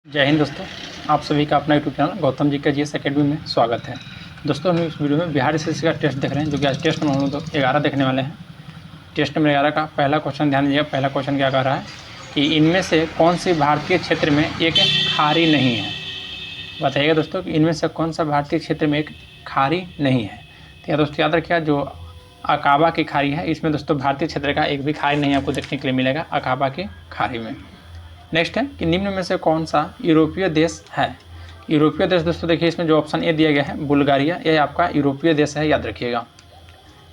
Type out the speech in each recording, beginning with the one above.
जय हिंद दोस्तों, आप सभी का अपना यूट्यूब चैनल गौतम जी का जीएस एकेडमी में स्वागत है। दोस्तों, हम इस वीडियो में बिहार एसएससी का टेस्ट देख रहे हैं, जो कि आज टेस्ट नंबर हम लोग 11 देखने वाले हैं। टेस्ट नंबर 11 का पहला क्वेश्चन ध्यान दीजिएगा। पहला क्वेश्चन क्या कह रहा है कि इनमें से कौन सी भारतीय क्षेत्र में एक खाड़ी नहीं है। बताइएगा दोस्तों कि इनमें से कौन सा भारतीय क्षेत्र में एक खाड़ी नहीं है। तो दोस्तों याद रखिएगा, जो अकाबा की खाड़ी है, इसमें दोस्तों भारतीय क्षेत्र का एक भी खाड़ी नहीं आपको देखने के लिए मिलेगा अकाबा की खाड़ी में। नेक्स्ट है कि निम्न में से कौन सा यूरोपीय देश है। यूरोपीय देश दोस्तों देखिए, इसमें जो ऑप्शन ए दिया गया है बुल्गारिया, यह आपका यूरोपीय देश है, याद रखिएगा।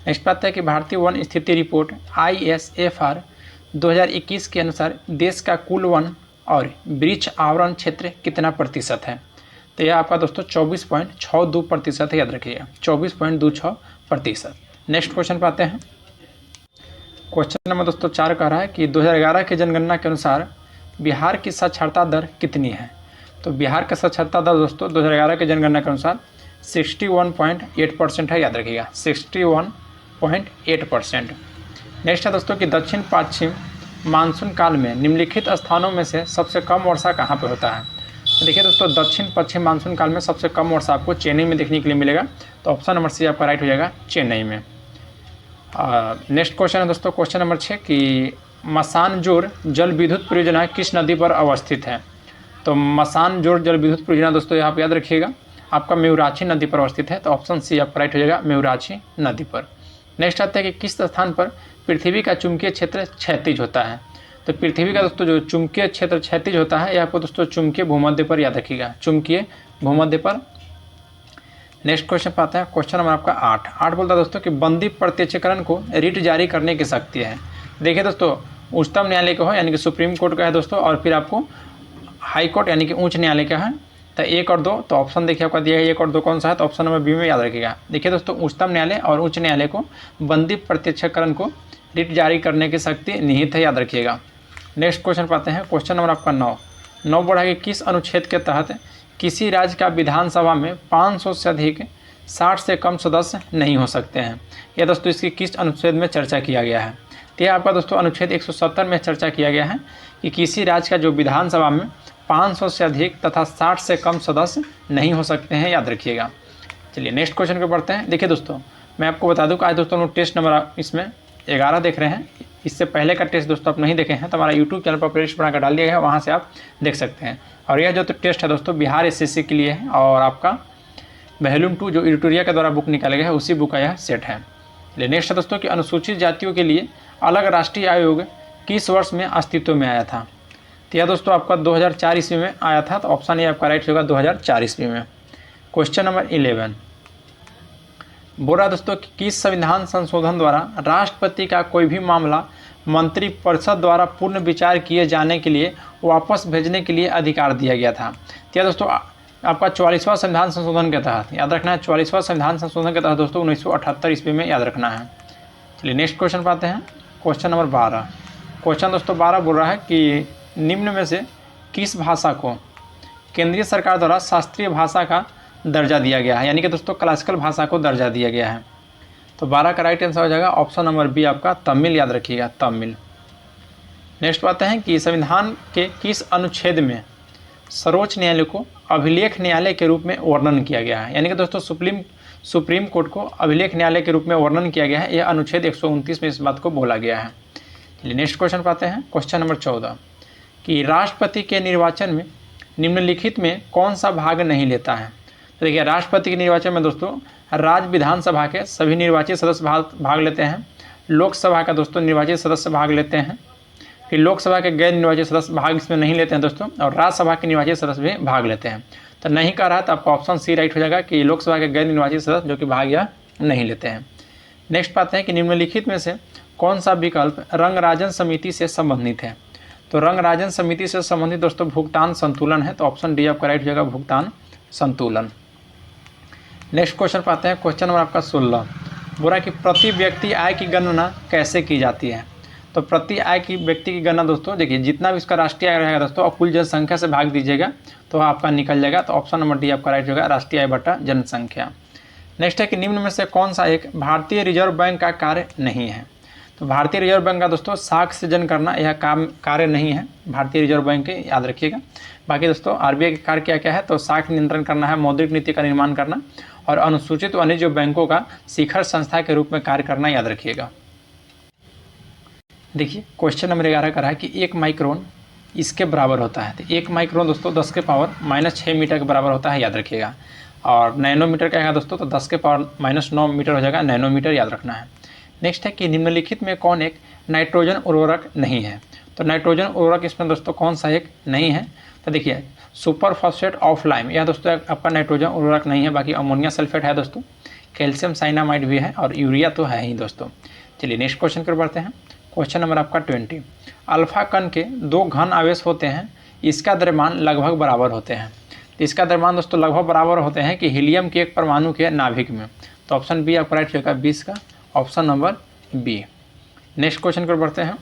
नेक्स्ट बात है कि भारतीय वन स्थिति रिपोर्ट ISFR 2021 के अनुसार देश का कुल वन और वृक्ष आवरण क्षेत्र कितना प्रतिशत है। तो यह आपका दोस्तों 24.62% है, याद रखिएगा 24.26%। नेक्स्ट क्वेश्चन पर आते हैं। क्वेश्चन नंबर दोस्तों 4 कह रहा है कि 2011 की जनगणना के अनुसार बिहार की साक्षरता दर कितनी है। तो बिहार का साक्षरता दर दोस्तों 2011 के जनगणना के अनुसार 61.8% है, याद रखिएगा 61.8%। नेक्स्ट है दोस्तों कि दक्षिण पश्चिम मानसून काल में निम्नलिखित स्थानों में से सबसे कम वर्षा कहाँ पर होता है। तो देखिए दोस्तों, दक्षिण पश्चिम मानसून काल में सबसे कम वर्षा आपको चेन्नई में देखने के लिए मिलेगा। तो ऑप्शन नंबर सी आपका राइट हो जाएगा, चेन्नई में। नेक्स्ट क्वेश्चन है दोस्तों क्वेश्चन नंबर 6 कि मसानजोर जल विद्युत परियोजना किस नदी पर अवस्थित है। तो मसानजोर जल विद्युत परियोजना दोस्तों यहाँ पर याद रखिएगा आपका मेवराछी नदी पर अवस्थित है। तो ऑप्शन सी आपका राइट हो जाएगा, मेवराछी नदी पर। नेक्स्ट आता है कि किस स्थान पर पृथ्वी का चुंबकीय क्षेत्र क्षैतिज होता है। तो पृथ्वी का दोस्तों जो चुंबकीय क्षेत्र क्षैतिज होता है, यह आपको दोस्तों चुंबकीय भूमध्य पर, याद रखिएगा चुंबकीय भूमध्य पर। नेक्स्ट क्वेश्चन पर आता है क्वेश्चन नंबर आपका 8 बोलता है दोस्तों कि बंदी प्रत्यक्षीकरण को रिट जारी करने की शक्ति है। देखिए दोस्तों, उच्चतम न्यायालय का हो यानी कि सुप्रीम कोर्ट का है दोस्तों, और फिर आपको हाई कोर्ट यानी कि उच्च न्यायालय का है। तो 1 और 2, तो ऑप्शन देखिए आपका दिया है 1 और 2 कौन सा है। तो ऑप्शन नंबर बी में याद रखिएगा। देखिए दोस्तों, उच्चतम न्यायालय और उच्च न्यायालय को बंदी प्रत्यक्षीकरण को रिट जारी करने की शक्ति निहित है, याद रखिएगा। नेक्स्ट क्वेश्चन पाते हैं क्वेश्चन नंबर आपका 9 बोला कि किस अनुच्छेद के तहत किसी राज्य का विधानसभा में 500 से अधिक 60 से कम सदस्य नहीं हो सकते हैं। यह दोस्तों इसकी किस अनुच्छेद में चर्चा किया गया है। तो यह आपका दोस्तों अनुच्छेद 170 में चर्चा किया गया है कि किसी राज्य का जो विधानसभा में 500 से अधिक तथा 60 से कम सदस्य नहीं हो सकते हैं, याद रखिएगा। चलिए नेक्स्ट क्वेश्चन पे बढ़ते हैं। देखिए दोस्तों, मैं आपको बता दूं कि आज दोस्तों लोग टेस्ट नंबर इसमें 11 देख रहे हैं। इससे पहले का टेस्ट दोस्तों आप नहीं देखे हैं तो हमारा यूट्यूब चैनल पर प्लेलिस्ट बनाकर डाल दिया गया है, वहाँ से आप देख सकते हैं। और यह जो तो टेस्ट है दोस्तों बिहार एसएससी के लिए है, और आपका वॉल्यूम 2 जो एडिटोरिया के द्वारा बुक निकाला गया है उसी बुक का यह सेट है। नेक्स्ट है दोस्तों कि अनुसूचित जातियों के लिए अलग राष्ट्रीय आयोग किस वर्ष में अस्तित्व में आया था। तो यह दोस्तों आपका 2004 ईस्वी में आया था। तो ऑप्शन ये आपका राइट होगा 2004 ईस्वी में। क्वेश्चन नंबर 11 बोला दोस्तों कि किस संविधान संशोधन द्वारा राष्ट्रपति का कोई भी मामला मंत्रिपरिषद द्वारा पुनः विचार किए जाने के लिए वापस भेजने के लिए अधिकार दिया गया था। तो यह दोस्तों आपका 44वां संविधान संशोधन के तहत, याद रखना है 44वां संविधान संशोधन के तहत दोस्तों 1978 ईस्वी में, याद रखना है। चलिए नेक्स्ट क्वेश्चन पाते हैं क्वेश्चन नंबर 12। क्वेश्चन दोस्तों 12 बोल रहा है कि निम्न में से किस भाषा को केंद्रीय सरकार द्वारा शास्त्रीय भाषा का दर्जा दिया गया है, यानी कि दोस्तों क्लासिकल भाषा को दर्जा दिया गया है। तो 12 का राइट आंसर हो जाएगा ऑप्शन नंबर बी आपका तमिल, याद रखिएगा तमिल। नेक्स्ट बात है कि संविधान के किस अनुच्छेद में सर्वोच्च न्यायालय को अभिलेख न्यायालय के रूप में वर्णन किया गया है, यानी कि दोस्तों सुप्रीम कोर्ट को अभिलेख न्यायालय के रूप में वर्णन किया गया है। यह अनुच्छेद 129 में इस बात को बोला गया है। चलिए नेक्स्ट क्वेश्चन पाते हैं क्वेश्चन नंबर 14 कि राष्ट्रपति के निर्वाचन में निम्नलिखित में कौन सा भाग नहीं लेता है। तो देखिए, राष्ट्रपति के निर्वाचन में दोस्तों राज्य विधानसभा के सभी निर्वाचित सदस्य भाग लेते हैं। लोकसभा का दोस्तों निर्वाचित सदस्य भाग लेते हैं। फिर लोकसभा के गैर निर्वाचित सदस्य भाग इसमें नहीं लेते हैं दोस्तों, और राज्यसभा के निर्वाचित सदस्य भी भाग लेते हैं। तो नहीं कर रहा है तो आपका ऑप्शन सी राइट हो जाएगा कि लोकसभा के गैर निर्वाचित सदस्य जो कि भाग या नहीं लेते हैं। नेक्स्ट पाते हैं कि निम्नलिखित में से कौन सा विकल्प रंगराजन समिति से संबंधित है। तो रंगराजन समिति से संबंधित दोस्तों भुगतान संतुलन है। तो ऑप्शन डी आपका राइट हो जाएगा, भुगतान संतुलन। नेक्स्ट क्वेश्चन पाते हैं क्वेश्चन नंबर आपका 16 बोला कि प्रति व्यक्ति आय की गणना कैसे की जाती है। तो प्रति आय की व्यक्ति की गणना दोस्तों देखिए, जितना भी इसका राष्ट्रीय आय रहेगा दोस्तों और कुल जनसंख्या से भाग दीजिएगा तो आपका निकल जाएगा। तो ऑप्शन नंबर डी आपका राइट होगा, राष्ट्रीय आय बटा जनसंख्या। नेक्स्ट है कि निम्न में से कौन सा एक भारतीय रिजर्व बैंक का कार्य नहीं है। तो भारतीय रिजर्व बैंक का दोस्तों साख सृजन करना यह कार्य नहीं है भारतीय रिजर्व बैंक के, याद रखिएगा। बाकी दोस्तों आरबीआई का कार्य क्या क्या है, तो साख नियंत्रण करना है, मौद्रिक नीति का निर्माण करना और अनुसूचित वाणिज्य बैंकों का शिखर संस्था के रूप में कार्य करना, याद रखिएगा। देखिए क्वेश्चन नंबर 11 का रहा है कि 1 माइक्रोन इसके बराबर होता है। तो 1 माइक्रोन दोस्तों 10 के पावर -6 मीटर के बराबर होता है, याद रखिएगा। और नैनोमीटर क्या है दोस्तों, तो 10 के पावर -9 मीटर हो जाएगा, नैनोमीटर याद रखना है। नेक्स्ट है कि निम्नलिखित में कौन एक नाइट्रोजन उर्वरक नहीं है। तो नाइट्रोजन उर्वरक इसमें दोस्तों कौन सा एक नहीं है, तो देखिए सुपर फॉस्फेट ऑफ लाइम, यह दोस्तों आपका नाइट्रोजन उर्वरक नहीं है। बाकी अमोनिया सल्फेट है दोस्तों, कैल्शियम साइनामाइड भी है और यूरिया तो है ही दोस्तों। चलिए नेक्स्ट क्वेश्चन पर बढ़ते हैं। क्वेश्चन नंबर आपका 20। अल्फा कण के 2 घन आवेश होते हैं, इसका द्रव्यमान लगभग बराबर होते हैं। तो इसका द्रव्यमान दोस्तों लगभग बराबर होते हैं कि हीलियम के एक परमाणु के नाभिक में। तो ऑप्शन बी आपका राइट होगा 20 का, option number B. Next question पर बढ़ते हैं।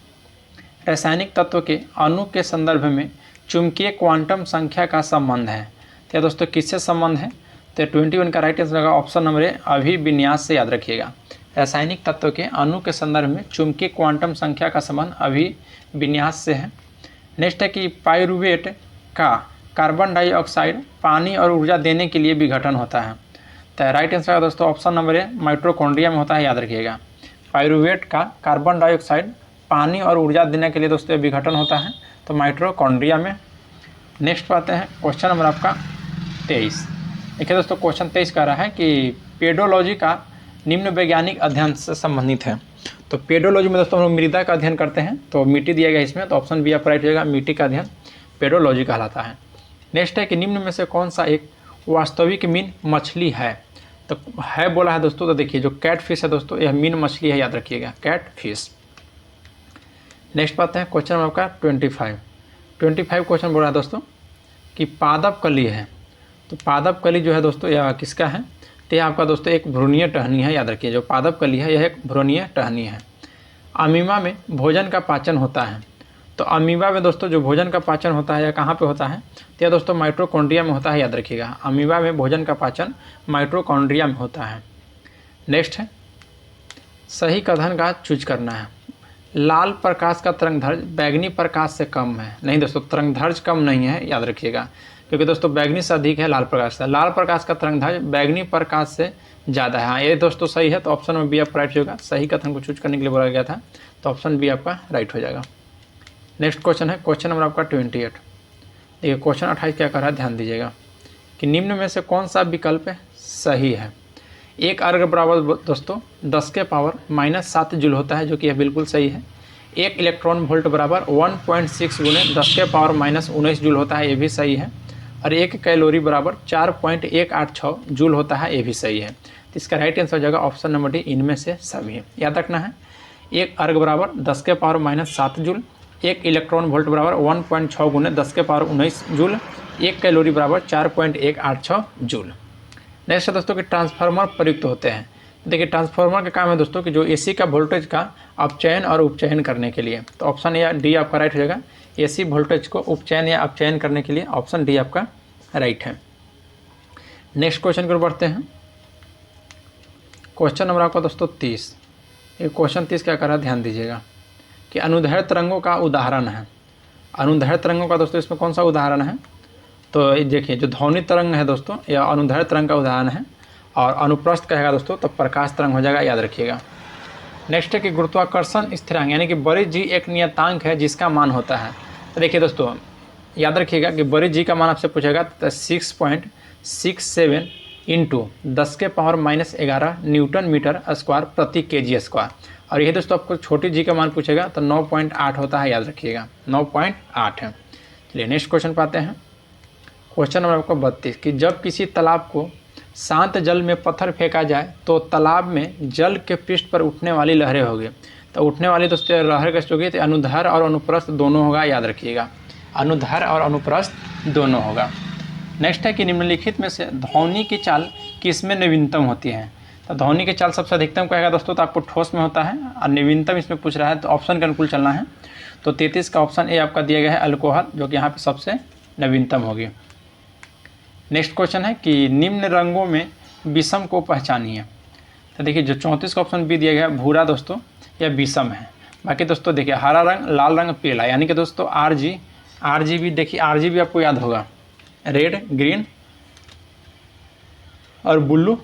रासायनिक तत्व के अणु के संदर्भ में चुंबकीय क्वांटम संख्या का संबंध है। तो दोस्तों किससे संबंध है, तो 21 का राइट आंसर होगा ऑप्शन नंबर ए, अभिविन्यास से, याद रखिएगा। रासायनिक तत्व के अणु के संदर्भ में चुंबकीय क्वांटम संख्या का संबंध अभिविन्यास से है। नेक्स्ट है कि पाइरूवेट का कार्बन डाइऑक्साइड पानी और ऊर्जा देने के लिए विघटन होता है। तो राइट आंसर है दोस्तों ऑप्शन नंबर ए, माइटोकॉन्ड्रिया में होता है, याद रखिएगा। पाइरूवेट का कार्बन डाइऑक्साइड पानी और ऊर्जा देने के लिए दोस्तों विघटन होता है, तो माइटोकॉन्ड्रिया में। नेक्स्ट पाते हैं क्वेश्चन नंबर आपका 23। देखिए दोस्तों क्वेश्चन 23 कह रहा है कि पेडोलॉजी का निम्न वैज्ञानिक अध्ययन से संबंधित है। तो पेडोलॉजी में दोस्तों हम लोग मृदा का अध्ययन करते हैं, तो मिट्टी दिया गया इसमें, तो ऑप्शन बी आपका राइट होगा, मिट्टी का अध्ययन पेडोलॉजी कहलाता है। नेक्स्ट है कि निम्न में से कौन सा एक वास्तविक मीन मछली है। तो है बोला है दोस्तों, तो देखिए जो कैट फिश है दोस्तों, यह मीन मछली है, याद रखिएगा, कैट फिश। नेक्स्ट पाते हैं क्वेश्चन आपका 25 क्वेश्चन बोल रहा है दोस्तों कि पादप कली है। तो पादप कली जो है दोस्तों यह किसका है, तो यह आपका दोस्तों एक भ्रूणीय टहनी है, याद रखिए। जो पादप कली है यह एक भ्रूणीय टहनी है। अमीबा में भोजन का पाचन होता है। तो अमीबा में दोस्तों जो भोजन का पाचन होता है यह कहाँ पे होता है, तो यह दोस्तों माइटोकॉन्ड्रिया में होता है, याद रखिएगा। अमीबा में भोजन का पाचन माइटोकॉन्ड्रिया में होता है। नेक्स्ट है सही कथन का चूज करना है। लाल प्रकाश का तरंगधर्ज बैगनी प्रकाश से कम है। नहीं दोस्तों, तरंगधर्ज कम नहीं है, याद रखिएगा, क्योंकि दोस्तों बैगनी से अधिक है लाल प्रकाश से। लाल प्रकाश का तरंगधर्ज बैगनी प्रकाश से ज़्यादा है। हाँ ये दोस्तों सही है, तो ऑप्शन में बी आपका राइट होगा। सही कथन को चूज करने के लिए बोला गया था, तो ऑप्शन बी आपका राइट हो जाएगा। नेक्स्ट क्वेश्चन है क्वेश्चन नंबर आपका 28। देखिए क्वेश्चन 28 क्या कर रहा है, ध्यान दीजिएगा कि निम्न में से कौन सा विकल्प सही है। एक अर्ग बराबर दोस्तों 10 के पावर -7 जूल होता है, जो कि यह बिल्कुल सही है। एक इलेक्ट्रॉन वोल्ट बराबर 1.6 गुने 10 के पावर -19 जूल होता है, ये भी सही है। और एक कैलोरी बराबर 4.186 जूल होता है, ये भी सही है। तो इसका राइट आंसर हो जाएगा ऑप्शन नंबर डी, इनमें से सभी। याद रखना है, एक अर्ग बराबर 10 के पावर -7 जूल, एक इलेक्ट्रॉन वोल्ट बराबर 1.6 गुने 10 के पावर 19 जूल, एक कैलोरी बराबर 4.186 जूल। नेक्स्ट है दोस्तों कि ट्रांसफार्मर प्रयुक्त होते हैं। देखिए ट्रांसफार्मर का काम है दोस्तों कि जो एसी का वोल्टेज का अपचयन और उपचयन करने के लिए। तो ऑप्शन या डी आपका राइट हो जाएगा, एसी वोल्टेज को उपचयन या अपचयन करने के लिए ऑप्शन डी आपका राइट है। नेक्स्ट क्वेश्चन पर बढ़ते हैं। क्वेश्चन नंबर आपका दोस्तों 30। ये क्वेश्चन 30 क्या कर रहा है, ध्यान दीजिएगा कि अनुदैर्घ्य तरंगों का उदाहरण है। अनुदैर्घ्य तरंगों का दोस्तों इसमें कौन सा उदाहरण है, तो देखिए जो ध्वनि तरंग है दोस्तों यह अनुदैर्घ्य तरंग का उदाहरण है। और अनुप्रस्थ कहेगा दोस्तों तो प्रकाश तरंग हो जाएगा, याद रखिएगा। नेक्स्ट है कि गुरुत्वाकर्षण स्थिरांक यानी कि बड़ी जी एक नियतांक है जिसका मान होता है। तो देखिए दोस्तों याद रखिएगा कि बड़ी जी का मान आपसे पूछेगा तो 6.67 इंटू 10 के पावर -11 न्यूटन मीटर स्क्वायर प्रति केजी स्क्वायर। और यही दोस्तों आपको छोटी जी का मान पूछेगा तो 9.8 होता है, याद रखिएगा 9.8 है। चलिए नेक्स्ट क्वेश्चन पाते हैं। क्वेश्चन नंबर आपका 32 कि जब किसी तालाब को शांत जल में पत्थर फेंका जाए तो तालाब में जल के पृष्ठ पर उठने वाली लहरें होगी। तो उठने वाली दोस्तों लहर कैसे होगी, तो अनुदैर्घ्य और अनुप्रस्थ दोनों होगा, याद रखिएगा। अनुदैर्घ्य और अनुप्रस्थ दोनों होगा। नेक्स्ट है कि निम्नलिखित में से ध्वनि की चाल किसमें नवीनतम होती है। तो ध्वनि की चाल सबसे अधिकतम कहेगा दोस्तों तो आपको ठोस में होता है, और नवीनतम इसमें पूछ रहा है तो ऑप्शन के अनुकूल चलना है। तो 33 का ऑप्शन ए आपका दिया गया है अल्कोहल, जो कि यहाँ पे सबसे नवीनतम होगी। नेक्स्ट क्वेश्चन है कि निम्न रंगों में विषम को पहचानिए। तो देखिए जो 34 का ऑप्शन बी दिया गया है भूरा दोस्तों यह विषम है। बाकी दोस्तों देखिए हरा रंग, लाल रंग, पीला, यानी कि दोस्तों RG RGB, देखिए RGB आपको याद होगा, रेड, ग्रीन और ब्लू।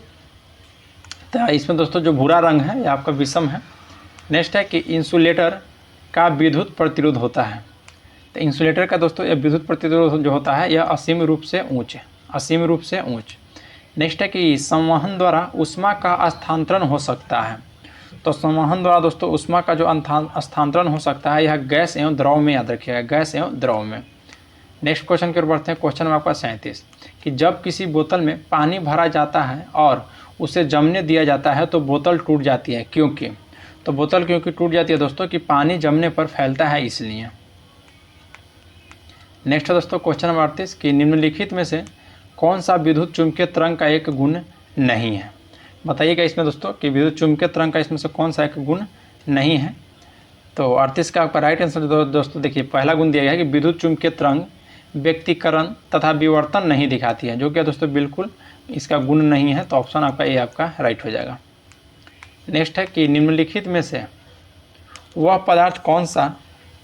तो इसमें दोस्तों जो भूरा रंग है ये आपका विषम है। नेक्स्ट है कि इंसुलेटर का विद्युत प्रतिरोध होता है। तो इंसुलेटर का दोस्तों यह विद्युत प्रतिरोध जो होता है यह असीम रूप से ऊँच है, असीम रूप से ऊँच। नेक्स्ट है कि संवहन द्वारा ऊष्मा का स्थानांतरण हो सकता है। तो संवहन द्वारा दोस्तों ऊष्मा का जो स्थानांतरण हो सकता है यह गैस एवं द्रव में, याद रखिएगा, गैस एवं द्रव में। नेक्स्ट क्वेश्चन की ओर बढ़ते हैं। क्वेश्चन नंबर आपका 37 कि जब किसी बोतल में पानी भरा जाता है और उसे जमने दिया जाता है तो बोतल टूट जाती है, क्योंकि? तो बोतल क्योंकि टूट जाती है दोस्तों कि पानी जमने पर फैलता है, इसलिए। नेक्स्ट है दोस्तों क्वेश्चन नंबर 38 कि निम्नलिखित में से कौन सा विद्युत चुम्बकीय तरंग का एक गुण नहीं है? बताइएगा इसमें दोस्तों कि विद्युत चुम्बकीय तरंग का इसमें से कौन सा एक गुण नहीं है। तो 38 का आपका राइट आंसर दोस्तों देखिए, पहला गुण दिया गया है कि विद्युत चुम्बकीय तरंग व्यक्तिकरण तथा विवर्तन नहीं दिखाती है, जो कि दोस्तों बिल्कुल इसका गुण नहीं है। तो ऑप्शन आपका ए आपका राइट हो जाएगा। नेक्स्ट है कि निम्नलिखित में से वह पदार्थ कौन सा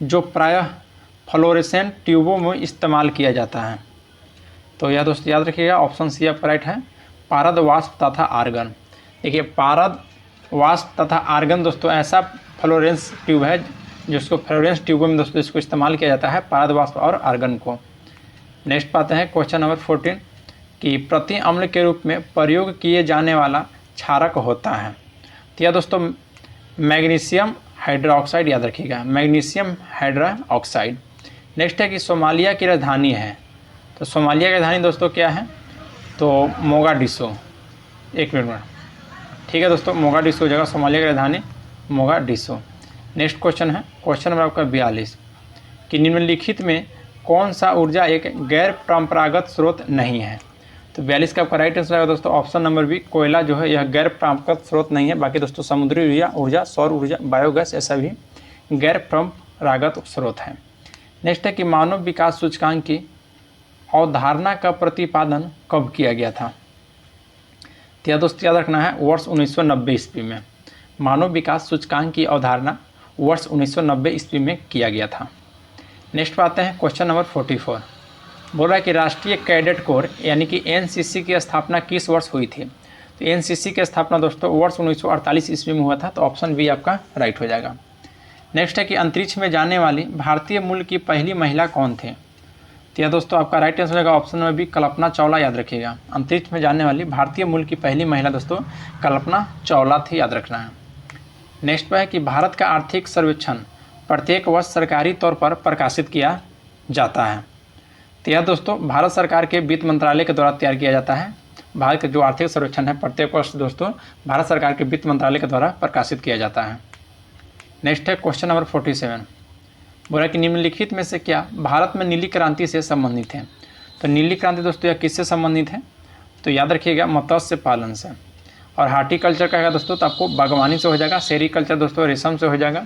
जो प्रायः फ्लोरेसेंट ट्यूबों में इस्तेमाल किया जाता है? तो यह दोस्तों याद रखिएगा, ऑप्शन सी आपका राइट है, पारद वाष्प तथा आर्गन। देखिए पारद वाष्प तथा आर्गन दोस्तों ऐसा फ्लोरेंस ट्यूब है जिसको फ्लोरेंस ट्यूबों में दोस्तों इसको इस्तेमाल किया जाता है, पारद वाष्प और आर्गन को। नेक्स्ट पाते हैं क्वेश्चन नंबर 14 कि प्रति अम्ल के रूप में प्रयोग किए जाने वाला क्षारक होता है। तो यह दोस्तों मैग्नीशियम हाइड्रोक्साइड, याद रखिएगा, मैग्नीशियम हाइड्रोक्साइड। नेक्स्ट है कि सोमालिया की राजधानी है। तो सोमालिया की राजधानी दोस्तों क्या है? तो मोगाडिशो। एक मिनट में, ठीक है दोस्तों, मोगाडिशो हो जाएगा, सोमालिया की राजधानी मोगाडिशो। नेक्स्ट क्वेश्चन है क्वेश्चन नंबर आपका 42 कि निम्नलिखित में कौन सा ऊर्जा एक गैर परंपरागत स्रोत नहीं है? तो 42 का आपका राइट आंसर आएगा दोस्तों ऑप्शन नंबर बी, कोयला जो है यह गैर परंपरागत स्रोत नहीं है। बाकी दोस्तों समुद्री ऊर्जा, सौर ऊर्जा, बायोगैस ऐसा भी गैर परंपरागत स्रोत है। नेक्स्ट है कि मानव विकास सूचकांक की अवधारणा का प्रतिपादन कब किया गया था? तो यह दोस्तों याद रखना है, वर्ष 1990 ईस्वी में। मानव विकास सूचकांक की अवधारणा वर्ष 1990 ईस्वी में किया गया था। नेक्स्ट आते हैं क्वेश्चन नंबर 44, बोल रहा है कि राष्ट्रीय कैडेट कोर यानी कि एनसीसी की स्थापना किस वर्ष हुई थी? तो एनसीसी की स्थापना दोस्तों वर्ष 1948 ईस्वी में हुआ था। तो ऑप्शन बी आपका राइट हो जाएगा। नेक्स्ट है कि अंतरिक्ष में जाने वाली भारतीय मूल की पहली महिला कौन थे? तो यह दोस्तों आपका राइट आंसर होगा ऑप्शन में भी, कल्पना चावला, याद रखिएगा। अंतरिक्ष में जाने वाली भारतीय मूल की पहली महिला दोस्तों कल्पना चावला थी, याद रखना है। नेक्स्ट पर है कि भारत का आर्थिक सर्वेक्षण प्रत्येक वर्ष सरकारी तौर पर प्रकाशित किया जाता है। तो यह दोस्तों भारत सरकार के वित्त मंत्रालय के द्वारा तैयार किया जाता है। भारत का जो आर्थिक सर्वेक्षण है प्रत्येक वर्ष दोस्तों भारत सरकार के वित्त मंत्रालय के द्वारा प्रकाशित किया जाता है। नेक्स्ट है क्वेश्चन नंबर 47, बोला कि निम्नलिखित में से क्या भारत में नीली क्रांति से संबंधित है? तो नीली क्रांति दोस्तों यह किससे संबंधित है? तो याद रखिएगा मत्स्य पालन से। और हार्टिकल्चर का है दोस्तों तो आपको बागवानी से हो जाएगा। सेरीकल्चर दोस्तों रेशम से हो जाएगा।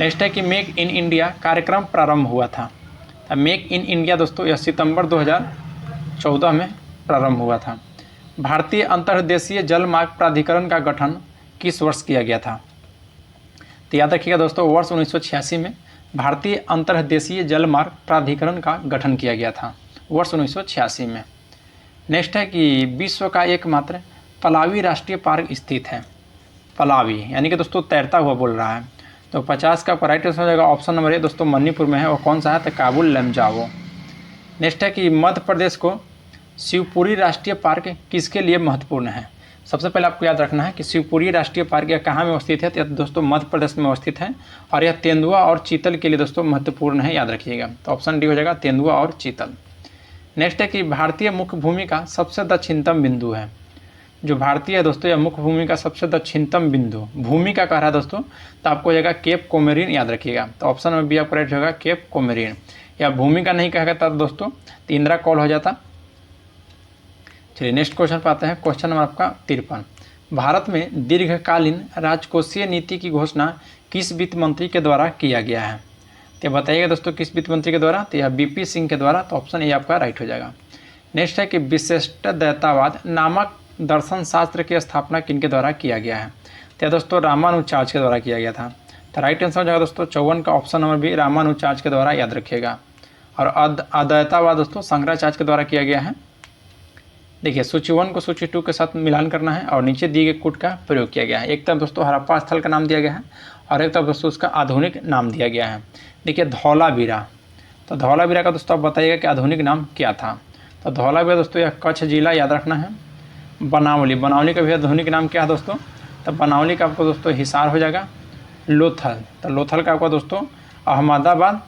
नेक्स्ट है कि मेक इन इंडिया कार्यक्रम प्रारंभ हुआ था। मेक इन इंडिया दोस्तों यह सितंबर 2014 में प्रारंभ हुआ था। भारतीय अंतर्देशीय जल मार्ग प्राधिकरण का गठन किस वर्ष किया गया था? तो याद रखिएगा दोस्तों वर्ष 1986 में भारतीय अंतर्देशीय जल मार्ग प्राधिकरण का गठन किया गया था, वर्ष 1986 में। नेक्स्ट है कि विश्व का एकमात्र पलावी राष्ट्रीय पार्क स्थित है। पलावी यानी कि दोस्तों तैरता हुआ बोल रहा है। तो 50 का राइट आंसर हो जाएगा ऑप्शन नंबर ए दोस्तों, मणिपुर में है। और कौन सा है? तो काबुल लमजाओ। नेक्स्ट है कि मध्य प्रदेश को शिवपुरी राष्ट्रीय पार्क किसके लिए महत्वपूर्ण है? सबसे पहले आपको याद रखना है कि शिवपुरी राष्ट्रीय पार्क यह कहाँ में अवस्थित है? तो दोस्तों मध्य प्रदेश में अवस्थित है। और यह तेंदुआ और चीतल के लिए दोस्तों महत्वपूर्ण है, याद रखिएगा। तो ऑप्शन डी हो जाएगा तेंदुआ और चीतल। नेक्स्ट है कि भारतीय मुख्य भूमि का सबसे दक्षिणतम बिंदु है। जो भारतीय है दोस्तों यह मुख्य भूमि का सबसे दक्षिणतम बिंदु भूमि का कह रहा है दोस्तों, तो आपको हो जाएगा केप कोमेरिन, याद रखिएगा। तो ऑप्शन में बी आपका राइट होगा केप कोमेरिन। या भूमि का नहीं कहेगा तब दोस्तों तो इंदिरा कॉल हो जाता। चलिए नेक्स्ट क्वेश्चन पाते हैं। क्वेश्चन नंबर आपका 53, भारत में दीर्घकालीन राजकोषीय नीति की घोषणा किस वित्त मंत्री के द्वारा किया गया है? तो बताइएगा दोस्तों किस वित्त मंत्री के द्वारा? तो यह बीपी सिंह के द्वारा। तो ऑप्शन ए आपका राइट हो जाएगा। नेक्स्ट है कि विशिष्टद्वैतवाद नामक दर्शन शास्त्र की स्थापना किनके द्वारा किया गया है? तो दोस्तों रामानुजाचार्य के द्वारा किया गया था। तो राइट आंसर हो जाएगा दोस्तों 54 का ऑप्शन नंबर बी, रामानुजाचार्य के द्वारा, याद रखिएगा। और अद्वैतावाद दोस्तों शंकराचार्य के द्वारा किया गया है। देखिए सूची 1 को सूची 2 के साथ मिलान करना है और नीचे दिए गए कूट का प्रयोग किया गया है। एक तरफ दोस्तों हड़प्पा स्थल का नाम दिया गया है और एक तरफ दोस्तों उसका आधुनिक नाम दिया गया है। देखिए धौलावीरा, तो धौलावीरा का दोस्तों आप बताइएगा कि आधुनिक नाम क्या था। तो धौलावीरा दोस्तों यह कच्छ जिला याद रखना है। बनावली, बनावली का भी आधुनिक नाम क्या है दोस्तों, तो बनावली का आपको दोस्तों हिसार हो जाएगा। लोथल, तो लोथल का आपका दोस्तों अहमदाबाद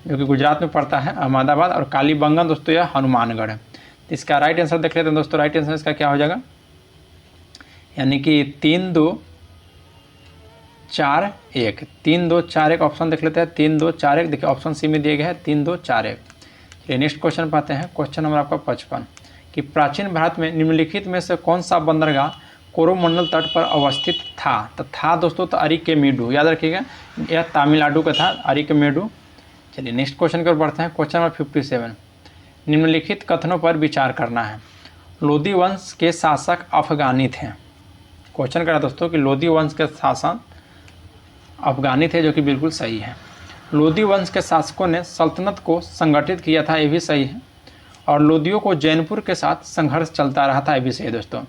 जो कि गुजरात में पड़ता है, अहमदाबाद। और कालीबंगन दोस्तों यह हनुमानगढ़ है। तो इसका राइट आंसर देख लेते हैं दोस्तों। राइट आंसर इसका क्या हो जाएगा, यानी कि 3 2 4 1, 3 2 4 1 ऑप्शन देख लेते हैं। 3 2 4 1 देखिए ऑप्शन सी में दिया गया है 3 2 4 1। चलिए नेक्स्ट क्वेश्चन पाते हैं। क्वेश्चन नंबर आपका 55 कि प्राचीन भारत में निम्नलिखित में से कौन सा बंदरगाह कोरोमंडल तट पर अवस्थित था। तो था दोस्तों तो अरिकेमेडु, याद रखिएगा यह तमिलनाडु का था अरिकेमेडु। चलिए नेक्स्ट क्वेश्चन की ओर बढ़ते हैं। क्वेश्चन नंबर 57 निम्नलिखित कथनों पर विचार करना है। लोदी वंश के शासक अफगानी थे। क्वेश्चन करा दोस्तों कि लोदी वंश के शासक अफगानी थे, जो कि बिल्कुल सही है। लोदी वंश के शासकों ने सल्तनत को संगठित किया था, ये भी सही है। और लोदियों को जैनपुर के साथ संघर्ष चलता रहा था, ये भी सही है दोस्तों।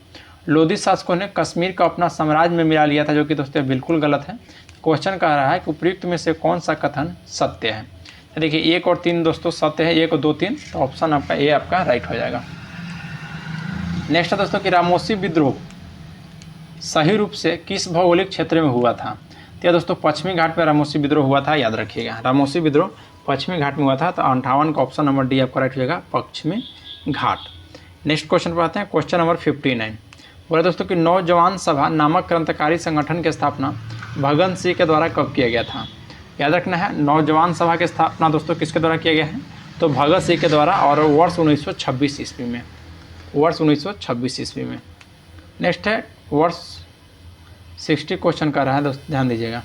लोदी शासकों ने कश्मीर को अपना साम्राज्य में मिला लिया था, जो कि दोस्तों बिल्कुल गलत है। क्वेश्चन कह रहा है कि उपयुक्त में से कौन सा कथन सत्य है। देखिए 1 और 3 दोस्तों सत्य है, 1 और 2 3, तो ऑप्शन आपका ए आपका राइट हो जाएगा। नेक्स्ट है दोस्तों कि रामोसी विद्रोह सही रूप से किस भौगोलिक क्षेत्र में हुआ था। तो दोस्तों पश्चिमी घाट में रामोसी विद्रोह हुआ था, याद रखिएगा रामोसी विद्रोह पश्चिमी घाट में हुआ था। तो 58 का ऑप्शन नंबर डी आपका राइट हो जाएगा, पश्चिमी घाट। नेक्स्ट क्वेश्चन पर आते हैं। क्वेश्चन नंबर 59 बोले दोस्तों कि नौजवान सभा नामक क्रांतिकारी संगठन की स्थापना भगत सिंह के द्वारा कब किया गया था। याद रखना है नौजवान सभा की स्थापना दोस्तों किसके द्वारा किया गया है, तो भगत सिंह के द्वारा, और वर्ष 1926 ईस्वी में, वर्ष 1926 ईस्वी में। नेक्स्ट है वर्ष 60 क्वेश्चन कर रहा है दोस्तों, ध्यान दीजिएगा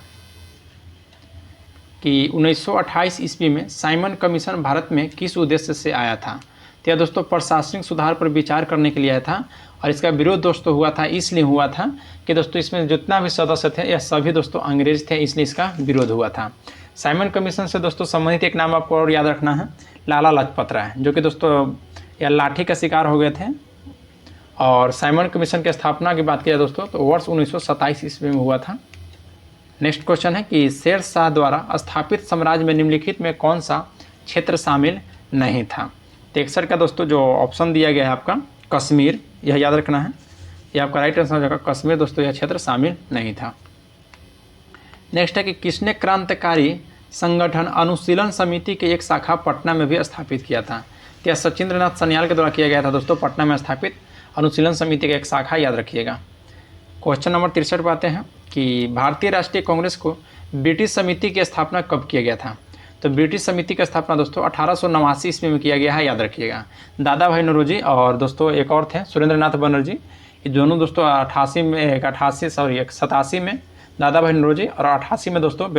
कि 1928 ईस्वी में साइमन कमीशन भारत में किस उद्देश्य से आया था। तो यह दोस्तों प्रशासनिक सुधार पर विचार करने के लिए आया था और इसका विरोध दोस्तों हुआ था, इसलिए हुआ था कि दोस्तों इसमें जितना भी सदस्य थे यह सभी दोस्तों अंग्रेज थे, इसलिए इसका विरोध हुआ था। साइमन कमीशन से दोस्तों संबंधित एक नाम आपको और याद रखना है, लाला लाजपत राय, जो कि दोस्तों यह लाठी का शिकार हो गए थे। और साइमन कमीशन की स्थापना की बात किया दोस्तों तो वर्ष 1927 ईस्वी में हुआ था। नेक्स्ट क्वेश्चन है कि शेर शाह द्वारा स्थापित साम्राज्य में निम्नलिखित में कौन सा क्षेत्र शामिल नहीं था। 61 का दोस्तों जो ऑप्शन दिया गया है आपका कश्मीर, यह याद रखना है, यह आपका राइट आंसर हो जाएगा कश्मीर दोस्तों, यह क्षेत्र शामिल नहीं था। नेक्स्ट है कि किसने क्रांतिकारी संगठन अनुशीलन समिति की एक शाखा पटना में भी स्थापित किया था। यह सचिंद्रनाथ सन्याल के द्वारा किया गया था दोस्तों, पटना में स्थापित अनुशीलन समिति का एक शाखा, याद रखिएगा। क्वेश्चन नंबर 63 पाते हैं कि भारतीय राष्ट्रीय कांग्रेस को ब्रिटिश समिति की स्थापना कब किया गया था। तो ब्रिटिश समिति की स्थापना दोस्तों 1889 ईस्वी में किया गया है, याद रखिएगा। दादा भाई नौरोजी और दोस्तों एक और थे सुरेंद्रनाथ बनर्जी, ये दोनों दोस्तों 87 में दादा भाई नौरोजी और 88 में दोस्तों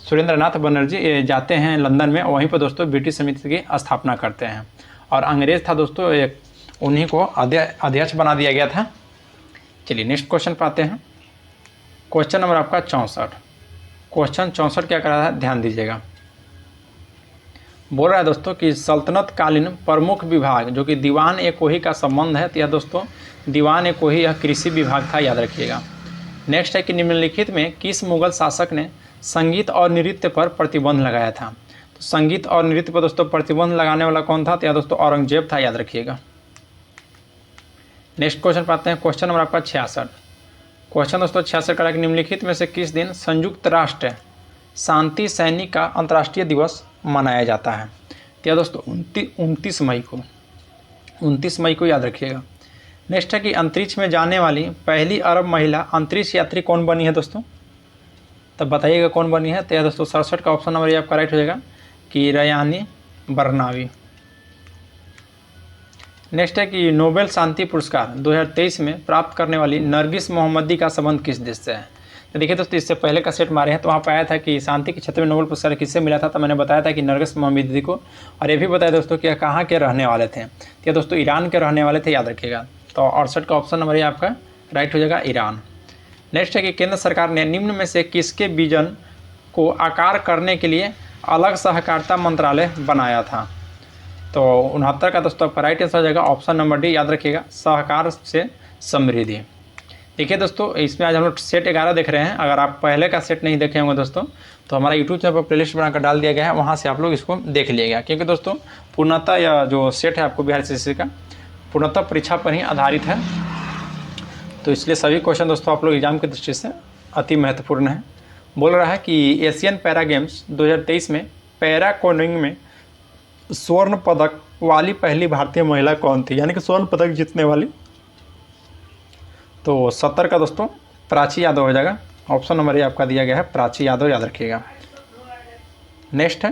सुरेंद्रनाथ बनर्जी जाते हैं लंदन में, वहीं पर दोस्तों ब्रिटिश समिति की स्थापना करते हैं। और अंग्रेज था दोस्तों एक, उन्हीं को अध्यक्ष बना दिया गया था। चलिए नेक्स्ट क्वेश्चन पाते हैं। क्वेश्चन नंबर आपका 64। क्वेश्चन 64 क्या कर रहा है, ध्यान दीजिएगा। बोल रहा है दोस्तों कि सल्तनत कालीन प्रमुख विभाग जो कि दीवान ए कोही का संबंध है, तो यह दोस्तों दीवान ए कोही यह कृषि विभाग था, याद रखिएगा। नेक्स्ट है कि निम्नलिखित में किस मुगल शासक ने संगीत और नृत्य पर प्रतिबंध लगाया था। तो संगीत और नृत्य पर दोस्तों प्रतिबंध लगाने वाला कौन था, तो यह दोस्तों औरंगजेब था, याद रखिएगा। नेक्स्ट क्वेश्चन पाते हैं। क्वेश्चन नंबर आपका 66। क्वेश्चन दोस्तों 66 का निम्नलिखित में से किस दिन संयुक्त राष्ट्र शांति सैनिक का अंतर्राष्ट्रीय दिवस मनाया जाता है। तो यह दोस्तों 29 मई को याद रखिएगा। नेक्स्ट है कि अंतरिक्ष में जाने वाली पहली अरब महिला अंतरिक्ष यात्री कौन बनी है दोस्तों, तब बताइएगा कौन बनी है। तो यह दोस्तों 67 का ऑप्शन नंबर ये आपका राइट हो जाएगा कि रयानी बरनावी। नेक्स्ट है कि नोबेल शांति पुरस्कार 2023 में प्राप्त करने वाली नरगिस मोहम्मदी का संबंध किस देश से है। तो देखिए दोस्तों इससे पहले का सेट मारे हैं तो वहाँ पे आया था कि शांति के क्षेत्र में नोबेल पुरस्कार किससे मिला था, तो मैंने बताया था कि नरगिस मोहम्मदी को। और ये भी बताया दोस्तों कि कहाँ के रहने वाले थे, तो ये दोस्तों ईरान के रहने वाले थे, याद रखिएगा। तो 68 का ऑप्शन नंबर ये आपका राइट हो जाएगा, ईरान। नेक्स्ट है कि केंद्र सरकार ने निम्न में से किसके विजन को आकार करने के लिए अलग सहकारिता मंत्रालय बनाया था? तो 69 का दोस्तों आपका राइट आंसर हो जाएगा ऑप्शन नंबर डी, याद रखिएगा, सहकार से समृद्धि। देखिए दोस्तों, इसमें आज हम लोग सेट 11 देख रहे हैं। अगर आप पहले का सेट नहीं देखे होंगे दोस्तों, तो हमारा यूट्यूब चैनल पर प्लेलिस्ट बनाकर डाल दिया गया है, वहाँ से आप लोग इसको देख लीजिएगा। क्योंकि दोस्तों पूर्णतः यह जो सेट है आपको बिहार CCC का पूर्णतः परीक्षा पर ही आधारित है, तो इसलिए सभी क्वेश्चन दोस्तों आप लोग एग्जाम की दृष्टि से अति महत्वपूर्ण है। बोल रहा है कि एशियन पैरा गेम्स 2023 में पैरा कोनिंग में स्वर्ण पदक वाली पहली भारतीय महिला कौन थी, यानी कि स्वर्ण पदक जीतने वाली? तो 70 का दोस्तों प्राची यादव हो जाएगा। ऑप्शन नंबर ए आपका दिया गया है प्राची यादव, याद रखिएगा। नेक्स्ट है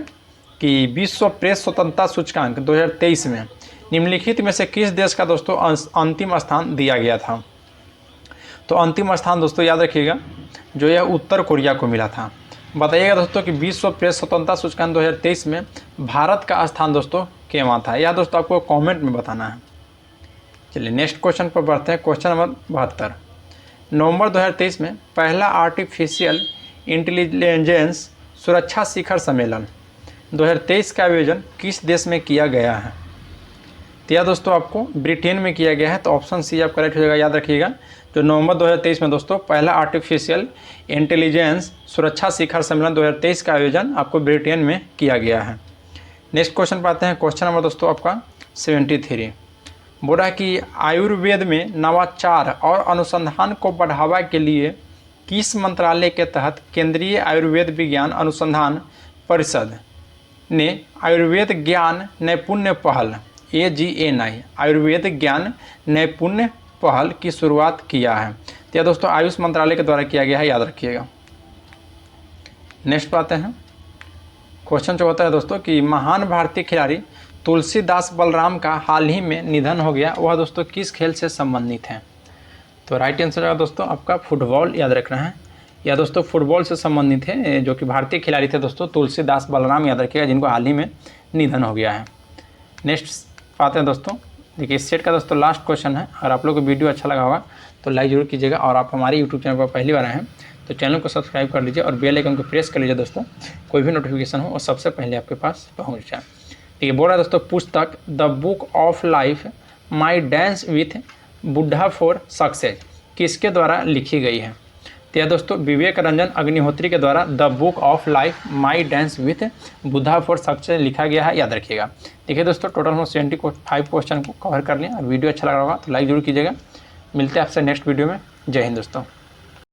कि विश्व प्रेस स्वतंत्रता सूचकांक 2023 में निम्नलिखित में से किस देश का दोस्तों अंतिम स्थान दिया गया था? तो अंतिम स्थान दोस्तों याद रखिएगा जो यह उत्तर कोरिया को मिला था। बताइएगा दोस्तों कि विश्व प्रेस स्वतंत्रता सूचकांक 2023 में भारत का स्थान दोस्तों केवहां था? यह दोस्तों आपको कमेंट में बताना है। चलिए नेक्स्ट क्वेश्चन पर बढ़ते हैं। क्वेश्चन नंबर 72, नवंबर 2023 में पहला आर्टिफिशियल इंटेलिजेंस सुरक्षा शिखर सम्मेलन 2023 का आयोजन किस देश में किया गया है? तो यह दोस्तों आपको ब्रिटेन में किया गया है, तो ऑप्शन सी आप करेक्ट हो जाएगा। याद रखिएगा जो नवंबर 2023 में दोस्तों पहला आर्टिफिशियल इंटेलिजेंस सुरक्षा शिखर सम्मेलन 2023 का आयोजन आपको ब्रिटेन में किया गया है। नेक्स्ट क्वेश्चन पर आते हैं। क्वेश्चन नंबर दोस्तों आपका 73, बोल रहा है कि आयुर्वेद में नवाचार और अनुसंधान को बढ़ावा के लिए किस मंत्रालय के तहत केंद्रीय आयुर्वेद विज्ञान अनुसंधान परिषद ने आयुर्वेद ज्ञान नैपुण्य पहल AGNI आयुर्वेद ज्ञान नैपुण्य पहल की शुरुआत किया है? तो यह दोस्तों आयुष मंत्रालय के द्वारा किया गया है, याद रखिएगा। नेक्स्ट पर आते हैं। क्वेश्चन 74 है दोस्तों कि महान भारतीय खिलाड़ी तुलसीदास बलराम का हाल ही में निधन हो गया, वह दोस्तों किस खेल से संबंधित है? तो राइट आंसर है दोस्तों आपका फुटबॉल, याद रखना है। यह दोस्तों फुटबॉल से संबंधित है, जो कि भारतीय खिलाड़ी थे दोस्तों तुलसीदास बलराम, याद रखिएगा, जिनको हाल ही में निधन हो गया है। नेक्स्ट आते हैं दोस्तों। देखिए इस सेट का दोस्तों लास्ट क्वेश्चन है। अगर आप लोग को वीडियो अच्छा लगा होगा तो लाइक जरूर कीजिएगा, और आप हमारे यूट्यूब चैनल पर पहली बार आए हैं तो चैनल को सब्सक्राइब कर लीजिए और बेल आइकन को प्रेस कर लीजिए दोस्तों, कोई भी नोटिफिकेशन हो और सबसे पहले आपके पास पहुंच जाए। ठीक है, बोल रहा है दोस्तों पुस्तक the book of life my dance with Buddha for success किसके द्वारा लिखी गई है? तो यह दोस्तों विवेक रंजन अग्निहोत्री के द्वारा the book of life my dance with Buddha for success लिखा गया है, याद रखिएगा। देखिए दोस्तों टोटल हम 75 क्वेश्चन को कवर कर लें, और वीडियो अच्छा लगा होगा तो लाइक जरूर कीजिएगा। मिलते हैं आपसे नेक्स्ट वीडियो में। जय हिंद दोस्तों।